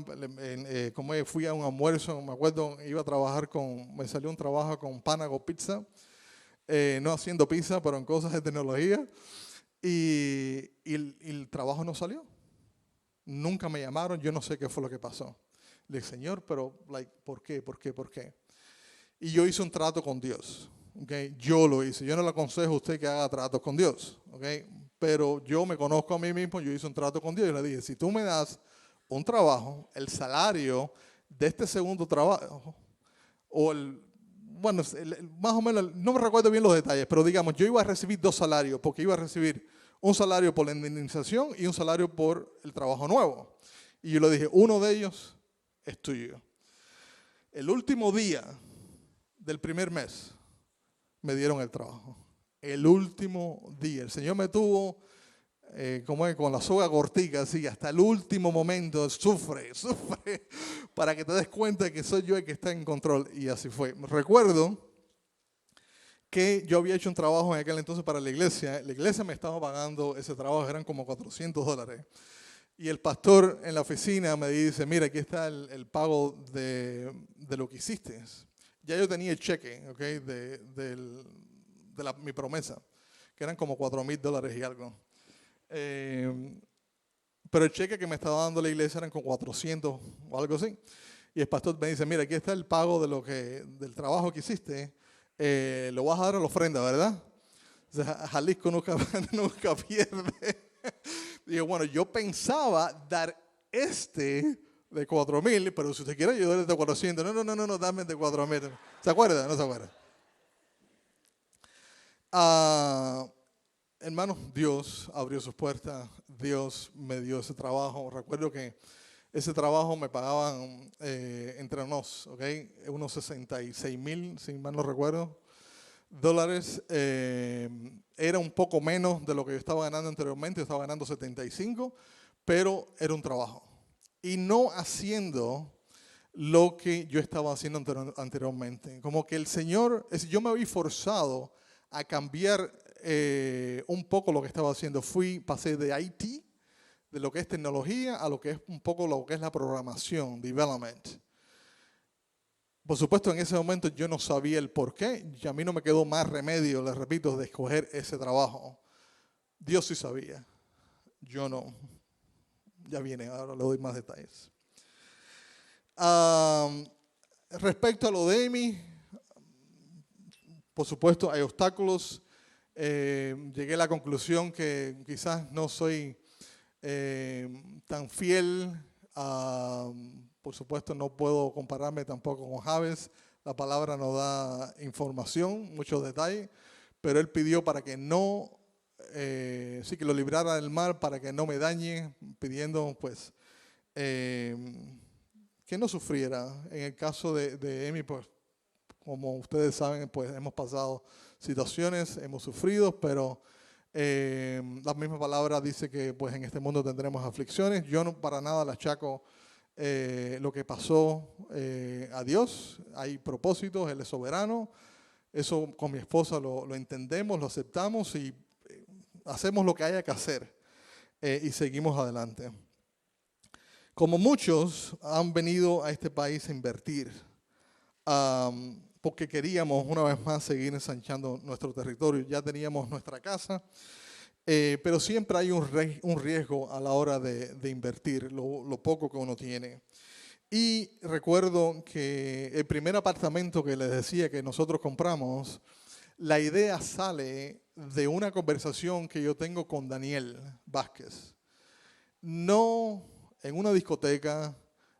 como fui a un almuerzo, me acuerdo, me salió un trabajo con Panago Pizza. No haciendo pizza, pero en cosas de tecnología. Y el trabajo no salió. Nunca me llamaron, yo no sé qué fue lo que pasó. Le dije, Señor, pero ¿por qué? Y yo hice un trato con Dios. ¿Okay? Yo lo hice. Yo no le aconsejo a usted que haga tratos con Dios. ¿Okay? Pero yo me conozco a mí mismo, yo hice un trato con Dios y le dije, si tú me das un trabajo, el salario de este segundo trabajo, más o menos, no me recuerdo bien los detalles, pero digamos, yo iba a recibir 2 salarios, porque iba a recibir un salario por la indemnización y un salario por el trabajo nuevo. Y yo le dije, uno de ellos es tuyo. El último día del primer mes me dieron el trabajo. El último día. El Señor me tuvo con la soga cortica, así, hasta el último momento, sufre, para que te des cuenta que soy yo el que está en control. Y así fue. Recuerdo que yo había hecho un trabajo en aquel entonces para la iglesia. La iglesia me estaba pagando ese trabajo, eran como $400. Y el pastor en la oficina me dice, mira, aquí está el pago de lo que hiciste. Ya yo tenía el cheque, ¿okay? Mi promesa, que eran como $4,000 y algo. Pero el cheque que me estaba dando la iglesia eran con 400 o algo así. Y el pastor me dice, mira, aquí está el pago del trabajo que hiciste. Lo vas a dar a la ofrenda, ¿verdad? O sea, Jalisco nunca, nunca pierde. Digo, bueno, yo pensaba dar de 4,000, pero si usted quiere, yo doy el de 400. No, dame el de 4,000. ¿Se acuerda? No se acuerda. Hermanos, Dios abrió sus puertas, Dios me dio ese trabajo. Recuerdo que ese trabajo me pagaban entre nos, ¿ok? Unos 66,000, si mal no recuerdo, dólares. Era un poco menos de lo que yo estaba ganando anteriormente, yo estaba ganando 75, pero era un trabajo. Y no haciendo lo que yo estaba haciendo anteriormente. Como que el Señor, yo me había forzado a cambiar un poco lo que estaba haciendo. Pasé de IT, de lo que es tecnología, a lo que es un poco lo que es la programación, development. Por supuesto, en ese momento yo no sabía el por qué, y a mí no me quedó más remedio, les repito, de escoger ese trabajo. Dios sí sabía, yo no. Ya viene, ahora le doy más detalles. Respecto a lo de Amy, por supuesto hay obstáculos. Llegué a la conclusión que quizás no soy tan fiel. Por supuesto no puedo compararme tampoco con Javes. La palabra no da información, muchos detalles, pero él pidió para que no, sí que lo librara del mal, para que no me dañe, pidiendo pues que no sufriera. En el caso de Amy, pues como ustedes saben, pues hemos pasado situaciones, hemos sufrido, pero la misma palabra dice que pues en este mundo tendremos aflicciones. Yo no para nada le achaco lo que pasó a Dios. Hay propósitos, Él es soberano. Eso con mi esposa lo entendemos, lo aceptamos y hacemos lo que haya que hacer y seguimos adelante. Como muchos han venido a este país a invertir, porque queríamos una vez más seguir ensanchando nuestro territorio. Ya teníamos nuestra casa, pero siempre hay un riesgo a la hora de invertir lo poco que uno tiene. Y recuerdo que el primer apartamento que les decía que nosotros compramos, la idea sale de una conversación que yo tengo con Daniel Vázquez. No en una discoteca,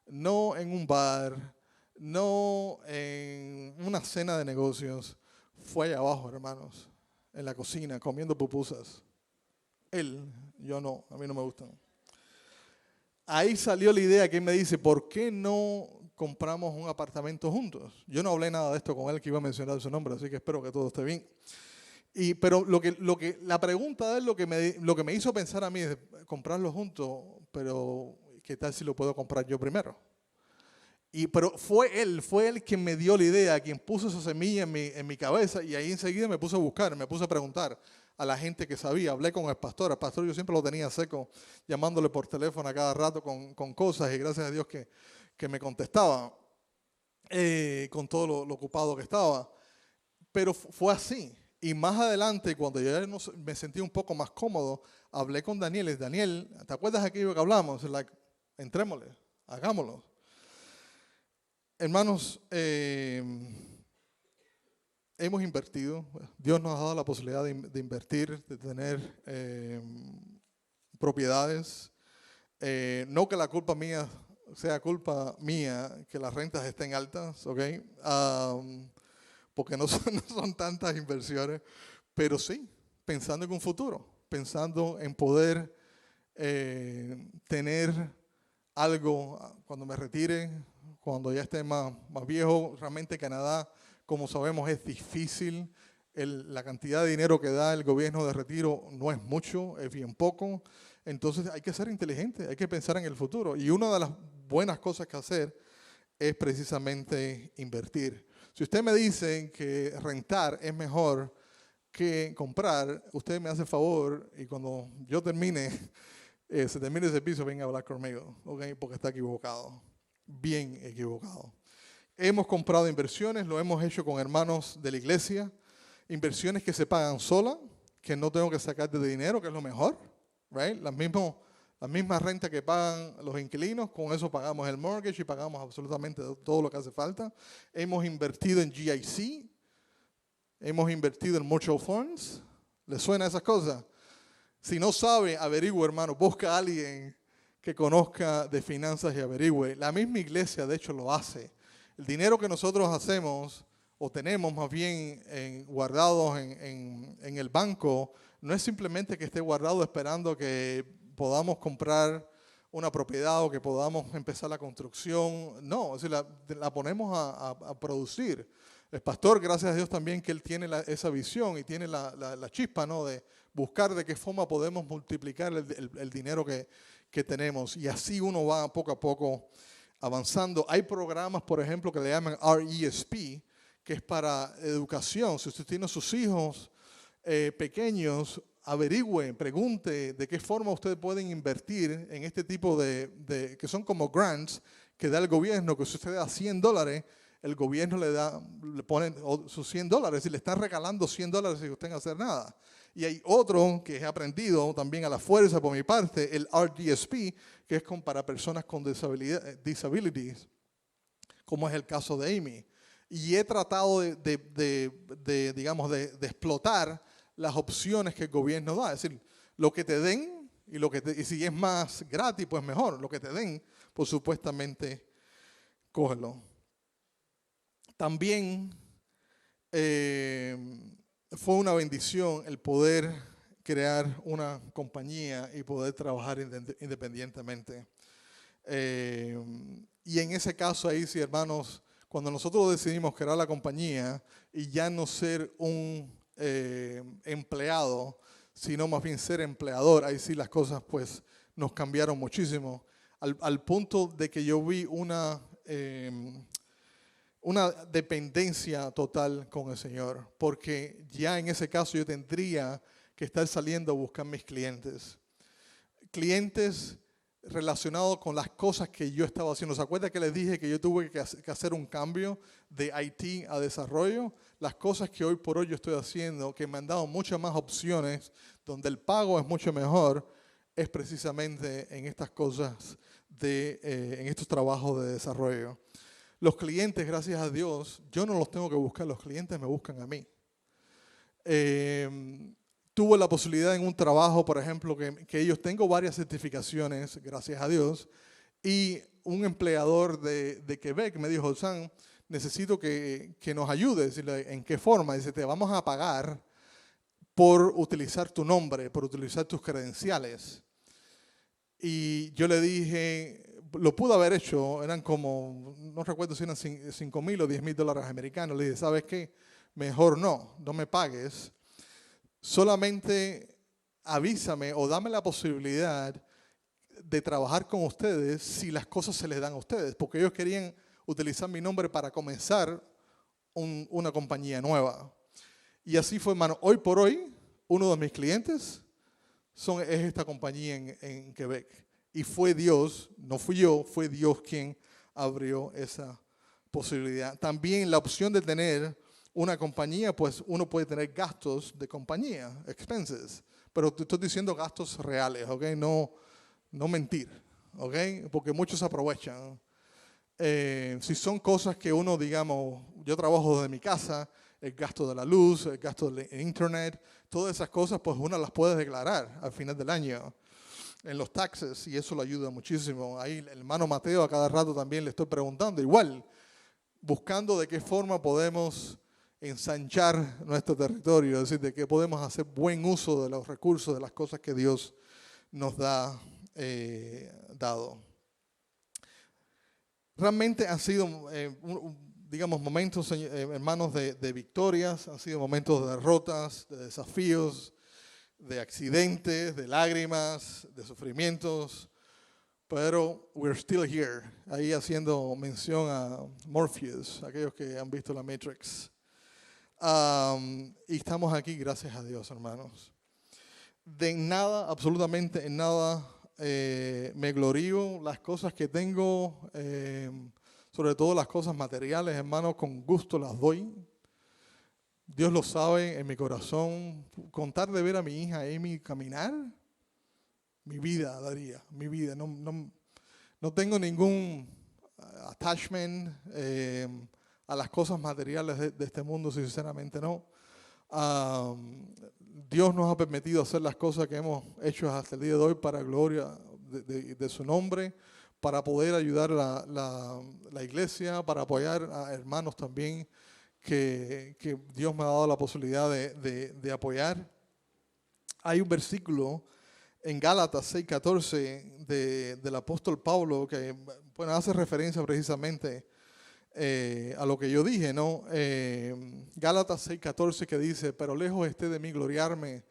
no en un bar, no en una cena de negocios. Fue allá abajo, hermanos, en la cocina, comiendo pupusas. Él, yo no, a mí no me gustan. Ahí salió la idea que él me dice, ¿por qué no compramos un apartamento juntos? Yo no hablé nada de esto con él, que iba a mencionar su nombre, así que espero que todo esté bien. Pero la pregunta de él, lo que me hizo pensar a mí es comprarlo juntos, pero ¿qué tal si lo puedo comprar yo primero? Pero fue él quien me dio la idea, quien puso esa semilla en mi cabeza, y ahí enseguida me puse a buscar, me puse a preguntar a la gente que sabía. Hablé con el pastor yo siempre lo tenía seco, llamándole por teléfono a cada rato con cosas, y gracias a Dios que me contestaba con todo lo ocupado que estaba. Pero fue así. Y más adelante, cuando yo me sentí un poco más cómodo, hablé con Daniel. Y Daniel, ¿te acuerdas de aquello que hablamos? Entrémosle, hagámoslo. Hermanos, hemos invertido. Dios nos ha dado la posibilidad de invertir, de tener propiedades. No que la culpa mía sea culpa mía que las rentas estén altas, ¿ok? Porque no son tantas inversiones, pero sí, pensando en un futuro, pensando en poder tener algo cuando me retire, cuando ya esté más viejo. Realmente Canadá, como sabemos, es difícil. La cantidad de dinero que da el gobierno de retiro no es mucho, es bien poco. Entonces hay que ser inteligente, hay que pensar en el futuro. Y una de las buenas cosas que hacer es precisamente invertir. Si usted me dice que rentar es mejor que comprar, usted me hace favor y cuando yo termine, se termine ese piso, venga a hablar conmigo, ¿okay? Porque está equivocado, bien equivocado. Hemos comprado inversiones, lo hemos hecho con hermanos de la iglesia, inversiones que se pagan solas, que no tengo que sacar de dinero, que es lo mejor, right? Las mismas rentas que pagan los inquilinos, con eso pagamos el mortgage y pagamos absolutamente todo lo que hace falta. Hemos invertido en GIC, hemos invertido en mutual funds, ¿Le suena esas cosas? Si no sabe, averigüe, hermano. Busca a alguien que conozca de finanzas y averigüe. La misma iglesia, de hecho, lo hace. El dinero que nosotros hacemos o tenemos más bien guardados en el banco, no es simplemente que esté guardado esperando que podamos comprar una propiedad o que podamos empezar la construcción. No, es decir, la ponemos a producir. El pastor, gracias a Dios también que él tiene esa visión y tiene la chispa, ¿no?, de buscar de qué forma podemos multiplicar el dinero que tenemos. Y así uno va poco a poco avanzando. Hay programas, por ejemplo, que le llaman RESP, que es para educación. Si usted tiene sus hijos pequeños, averigüe, pregunte de qué forma ustedes pueden invertir en este tipo que son como grants que da el gobierno, que si usted da $100, el gobierno le pone sus $100, y le están regalando $100 sin usted no hacer nada. Y hay otro que he aprendido también a la fuerza por mi parte, el RDSP, que es para personas con disabilities, como es el caso de Amy. Y he tratado digamos, de explotar las opciones que el gobierno da. Es decir, lo que te den y si es más gratis, pues mejor. Lo que te den, pues supuestamente, cógelo. También fue una bendición el poder crear una compañía y poder trabajar independientemente. Y en ese caso ahí, sí, hermanos, cuando nosotros decidimos crear la compañía y ya no ser un empleado, sino más bien ser empleador, ahí sí las cosas pues nos cambiaron muchísimo, al punto de que yo vi una dependencia total con el Señor, porque ya en ese caso yo tendría que estar saliendo a buscar mis clientes relacionados con las cosas que yo estaba haciendo. ¿Se acuerda que les dije que yo tuve que hacer un cambio de IT a desarrollo? Las cosas que hoy por hoy yo estoy haciendo, que me han dado muchas más opciones, donde el pago es mucho mejor, es precisamente en estas cosas, en estos trabajos de desarrollo. Los clientes, gracias a Dios, yo no los tengo que buscar, los clientes me buscan a mí. Tuve la posibilidad en un trabajo, por ejemplo, que ellos tengo varias certificaciones, gracias a Dios, y un empleador de Quebec me dijo, Sam, necesito que nos ayudes. ¿En qué forma? Dice, te vamos a pagar por utilizar tu nombre, por utilizar tus credenciales. Y yo le dije, lo pude haber hecho, eran como, no recuerdo si eran $5,000 o $10,000 americanos. Le dije, ¿sabes qué? Mejor no me pagues. Solamente avísame o dame la posibilidad de trabajar con ustedes si las cosas se les dan a ustedes, porque ellos querían utilizar mi nombre para comenzar una compañía nueva. Y así fue, hermano. Hoy por hoy, uno de mis clientes es esta compañía en Quebec. Y fue Dios, no fui yo, fue Dios quien abrió esa posibilidad. También la opción de tener una compañía, pues uno puede tener gastos de compañía, expenses, pero te estoy diciendo gastos reales, ¿ok? No mentir, ¿ok? Porque muchos aprovechan. Si son cosas que uno, digamos, yo trabajo desde mi casa, el gasto de la luz, el gasto del internet, todas esas cosas, pues uno las puede declarar al final del año en los taxes y eso le ayuda muchísimo. Ahí el hermano Mateo a cada rato también le estoy preguntando, igual, buscando de qué forma podemos ensanchar nuestro territorio, es decir, de que podemos hacer buen uso de los recursos, de las cosas que Dios nos da dado. Realmente han sido, digamos, momentos, hermanos, de victorias, han sido momentos de derrotas, de desafíos, de accidentes, de lágrimas, de sufrimientos, pero we're still here. Ahí haciendo mención a Morpheus, aquellos que han visto la Matrix. Y estamos aquí, gracias a Dios, hermanos. De nada, absolutamente en nada, me glorío. Las cosas que tengo, sobre todo las cosas materiales, hermanos, con gusto las doy. Dios lo sabe en mi corazón. Contar de ver a mi hija Amy caminar, mi vida daría, mi vida. No tengo ningún attachment a las cosas materiales de este mundo, sinceramente no. Dios nos ha permitido hacer las cosas que hemos hecho hasta el día de hoy para gloria de su nombre, para poder ayudar la iglesia, para apoyar a hermanos también que Dios me ha dado la posibilidad de apoyar. Hay un versículo en Gálatas 6:14 del apóstol Pablo que hace referencia precisamente a lo que yo dije, ¿no? Gálatas 6:14 que dice: pero lejos esté de mí gloriarme,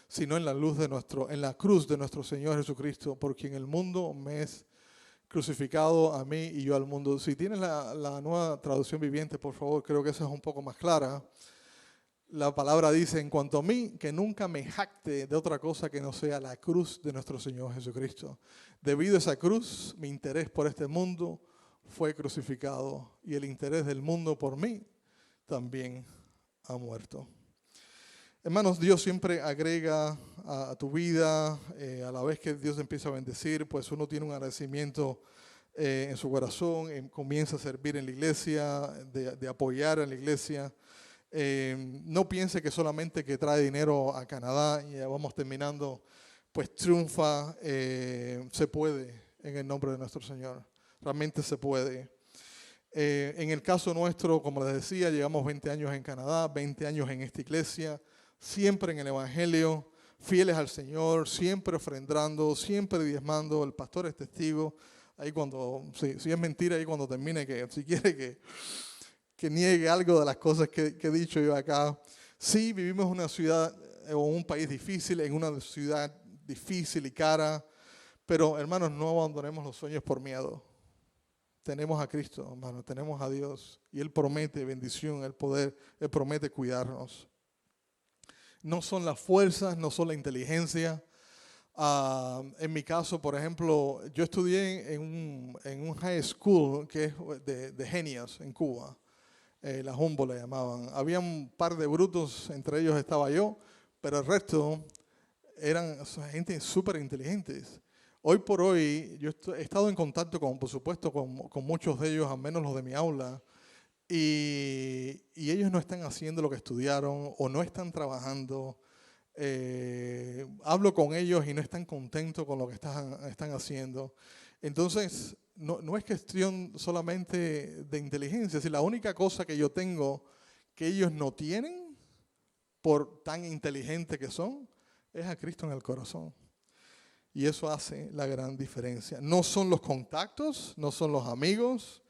sino en en la cruz de nuestro Señor Jesucristo, por quien el mundo me es crucificado a mí y yo al mundo. Si tienes la nueva traducción viviente, por favor, creo que esa es un poco más clara. La palabra dice: en cuanto a mí, que nunca me jacte de otra cosa que no sea la cruz de nuestro Señor Jesucristo. Debido a esa cruz, mi interés por este mundo fue crucificado y el interés del mundo por mí también ha muerto. Hermanos, Dios siempre agrega a tu vida, a la vez que Dios empieza a bendecir, pues uno tiene un agradecimiento en su corazón, comienza a servir en la iglesia, de apoyar a la iglesia. No piense que solamente que trae dinero a Canadá y ya vamos terminando, pues triunfa, se puede en el nombre de nuestro Señor. Realmente se puede. En el caso nuestro, como les decía, llevamos 20 años en Canadá, 20 años en esta iglesia, siempre en el Evangelio, fieles al Señor, siempre ofrendando, siempre diezmando. El pastor es testigo. Ahí si es mentira, ahí cuando termine, que si quiere que niegue algo de las cosas que he dicho yo acá. Sí, vivimos en una ciudad o un país difícil, en una ciudad difícil y cara, pero hermanos, no abandonemos los sueños por miedo. Tenemos a Cristo, hermanos, tenemos a Dios y Él promete bendición, Él promete cuidarnos. No son las fuerzas, no son la inteligencia. En mi caso, por ejemplo, yo estudié en un high school que es de genios en Cuba. La Humboldt le llamaban. Había un par de brutos, entre ellos estaba yo, pero el resto eran gente súper inteligentes. Hoy por hoy, yo he estado en contacto por supuesto, con muchos de ellos, al menos los de mi aula, y ellos no están haciendo lo que estudiaron o no están trabajando. Hablo con ellos y no están contentos con lo que están haciendo. Entonces, no es cuestión solamente de inteligencia. Si la única cosa que yo tengo que ellos no tienen, por tan inteligentes que son, es a Cristo en el corazón. Y eso hace la gran diferencia. No son los contactos, no son los amigos,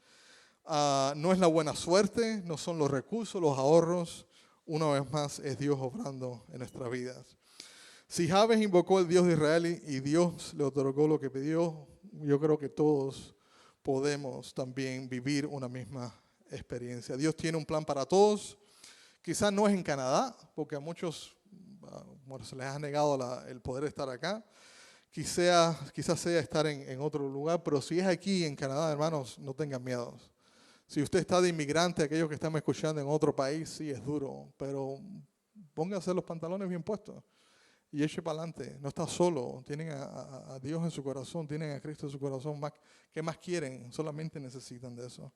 no es la buena suerte, no son los recursos, los ahorros. Una vez más es Dios obrando en nuestras vidas. Si Jabes invocó al Dios de Israel y Dios le otorgó lo que pidió, yo creo que todos podemos también vivir una misma experiencia. Dios tiene un plan para todos. Quizás no es en Canadá, porque a muchos se les ha negado el poder estar acá. Quizás sea estar en otro lugar, pero si es aquí en Canadá, hermanos, no tengan miedo. Si usted está de inmigrante, aquellos que están escuchando en otro país, sí es duro, pero póngase los pantalones bien puestos y eche para adelante. No está solo, tienen a Dios en su corazón, tienen a Cristo en su corazón. ¿Qué más quieren? Solamente necesitan de eso.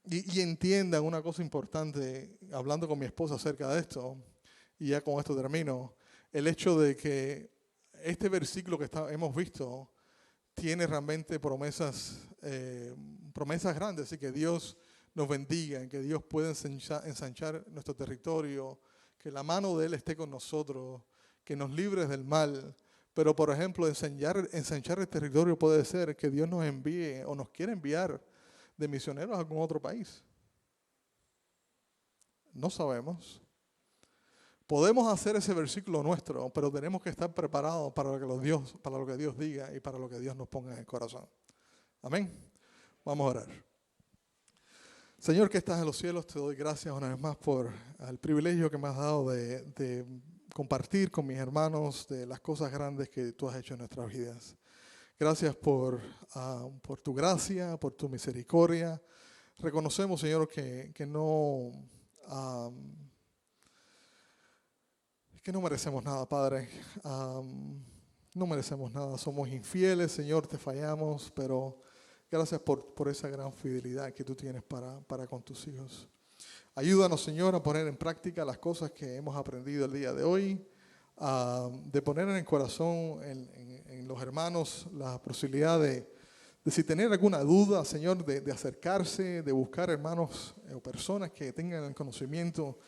Y entiendan una cosa importante, hablando con mi esposa acerca de esto, y ya con esto termino, el hecho de que este versículo que hemos visto tiene realmente promesas grandes, así que Dios nos bendiga, que Dios pueda ensanchar nuestro territorio, que la mano de Él esté con nosotros, que nos libre del mal. Pero, por ejemplo, ensanchar el territorio puede ser que Dios nos envíe o nos quiere enviar de misioneros a algún otro país. No sabemos. Podemos hacer ese versículo nuestro, pero tenemos que estar preparados para lo que Dios diga y para lo que Dios nos ponga en el corazón. Amén. Vamos a orar. Señor que estás en los cielos, te doy gracias una vez más por el privilegio que me has dado de compartir con mis hermanos de las cosas grandes que tú has hecho en nuestras vidas. Gracias por tu gracia, por tu misericordia. Reconocemos, Señor, que no merecemos nada, Padre. No merecemos nada, somos infieles, Señor, te fallamos, pero gracias por esa gran fidelidad que tú tienes para con tus hijos. Ayúdanos, Señor, a poner en práctica las cosas que hemos aprendido el día de hoy, de poner en el corazón, en los hermanos, la posibilidad de si tener alguna duda, Señor, de acercarse, de buscar hermanos o personas que tengan el conocimiento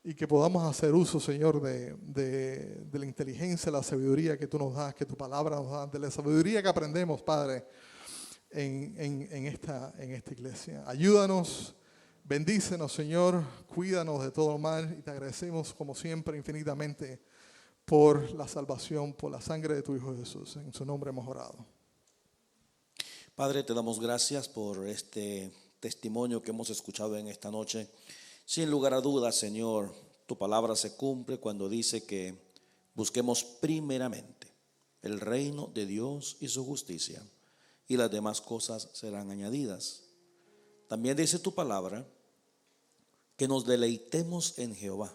y que podamos hacer uso, Señor, de la inteligencia, la sabiduría que tú nos das, que tu palabra nos da, de la sabiduría que aprendemos, Padre, en esta iglesia. Ayúdanos, bendícenos, Señor, cuídanos de todo mal y te agradecemos como siempre infinitamente por la salvación, por la sangre de tu Hijo Jesús. En su nombre hemos orado. Padre, te damos gracias por este testimonio que hemos escuchado en esta noche. Sin lugar a dudas, Señor, tu palabra se cumple cuando dice que busquemos primeramente el reino de Dios y su justicia, y las demás cosas serán añadidas. También dice tu palabra que nos deleitemos en Jehová,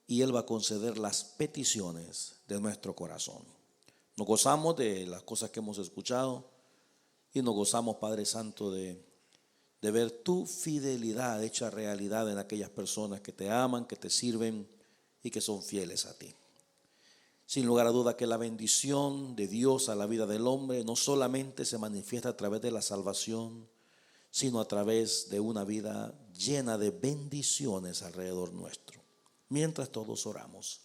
y Él va a conceder las peticiones de nuestro corazón. Nos gozamos de las cosas que hemos escuchado y nos gozamos, Padre Santo, de ver tu fidelidad hecha realidad en aquellas personas que te aman, que te sirven y que son fieles a ti. Sin lugar a duda que la bendición de Dios a la vida del hombre no solamente se manifiesta a través de la salvación, sino a través de una vida llena de bendiciones alrededor nuestro. Mientras todos oramos,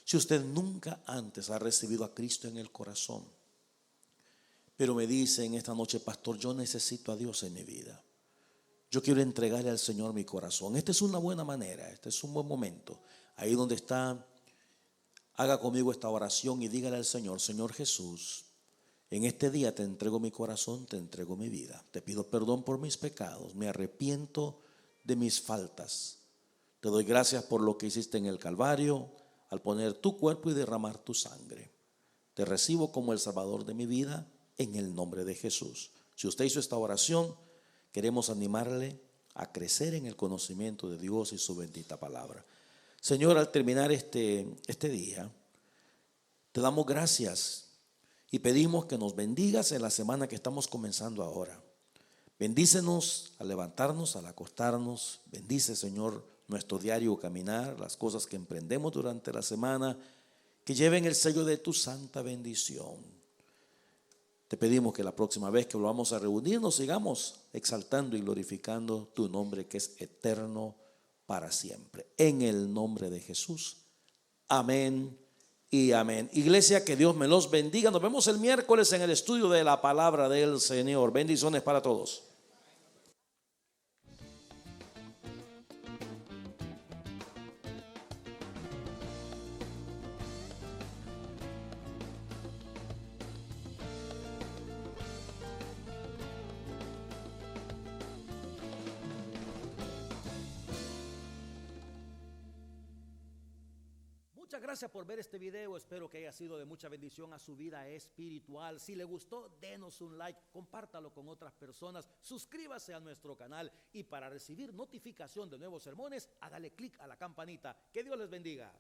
si usted nunca antes ha recibido a Cristo en el corazón, pero me dice en esta noche: pastor, yo necesito a Dios en mi vida, yo quiero entregarle al Señor mi corazón. Esta es una buena manera, este es un buen momento. Ahí donde está, haga conmigo esta oración y dígale al Señor: Señor Jesús, en este día te entrego mi corazón, te entrego mi vida. Te pido perdón por mis pecados, me arrepiento de mis faltas. Te doy gracias por lo que hiciste en el Calvario al poner tu cuerpo y derramar tu sangre. Te recibo como el Salvador de mi vida en el nombre de Jesús. Si usted hizo esta oración, queremos animarle a crecer en el conocimiento de Dios y su bendita palabra. Señor, al terminar este día, te damos gracias y pedimos que nos bendigas en la semana que estamos comenzando ahora. Bendícenos al levantarnos, al acostarnos. Bendice, Señor, nuestro diario caminar, las cosas que emprendemos durante la semana, que lleven el sello de tu santa bendición. Te pedimos que la próxima vez que volvamos a reunirnos sigamos exaltando y glorificando tu nombre, que es eterno para siempre. En el nombre de Jesús. Amén y amén. Iglesia, que Dios me los bendiga. Nos vemos el miércoles en el estudio de la palabra del Señor. Bendiciones para todos. Muchas gracias por ver este video. Espero que haya sido de mucha bendición a su vida espiritual. Si le gustó, denos un like, compártalo con otras personas, suscríbase a nuestro canal y para recibir notificación de nuevos sermones, hágale clic a la campanita. Que Dios les bendiga.